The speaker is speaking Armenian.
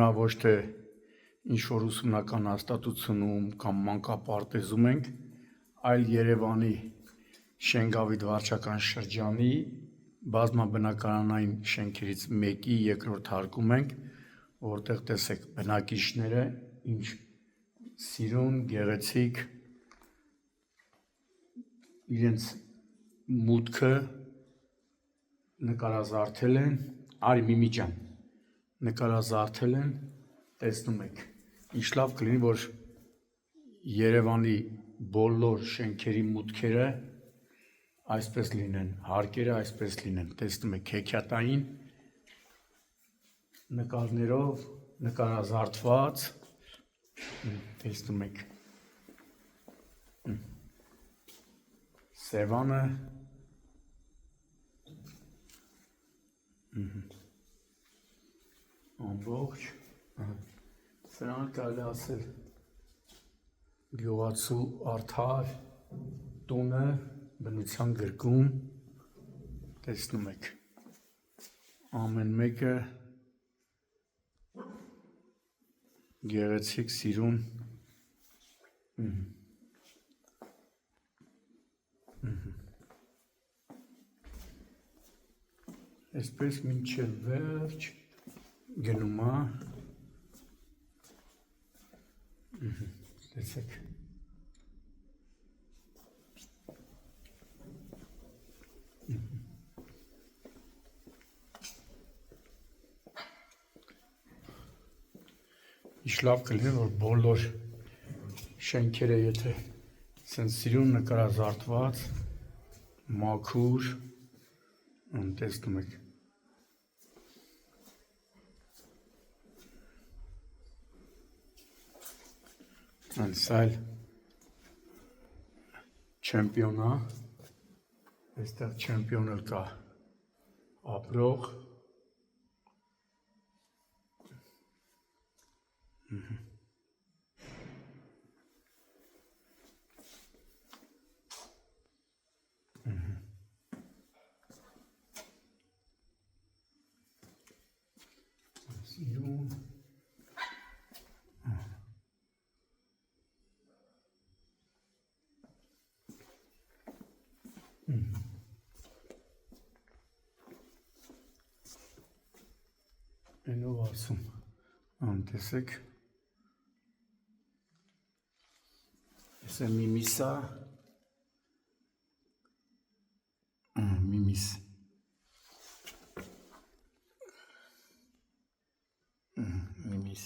հիմա ոչ թե ինչ-որ ուսումնական հաստատությունում կամ մանկապարտեզում ենք, այլ Երևանի Շենգավիթ վարչական շրջանի բազմաբնակարանային շենքերից մեկի երկրորդ հարկում ենք, որտեղ տեսեք բնակիչները ինչ սիրուն, գեղեցիկ իրենց մուտքը նկարազարդել են, արի Միմիջան, նկարազարդել են, տեսնում եք, ինչ լավ կլինի, որ Երևանի բոլոր շենքերի մուտքերը այսպես լինեն, հարկերը այսպես լինեն, տեսնում եք, հեքիաթային նկարներով, նկարազարդված, տեսնում եք, Սևանը, ամբողջ, սրանը կարելի ասել գյուղացու արդար տունը բնության գրկում, տեսնում եք, ամեն մեկը գեղեցիկ սիրուն, այսպես մինչև վերջ գնում է, տեսեք, ինչ լավ կլինի, որ բոլոր շենքերը եթե սենց սիրուն նկարազարդված, մաքուր, տեսնում եք, սա էլ չեմպիոն է, այստեղ չեմպիոն էլ կա ապրող, սիրուն, Այնով ասում, տեսեք, ես է միմիսա, միմիս, միմիս,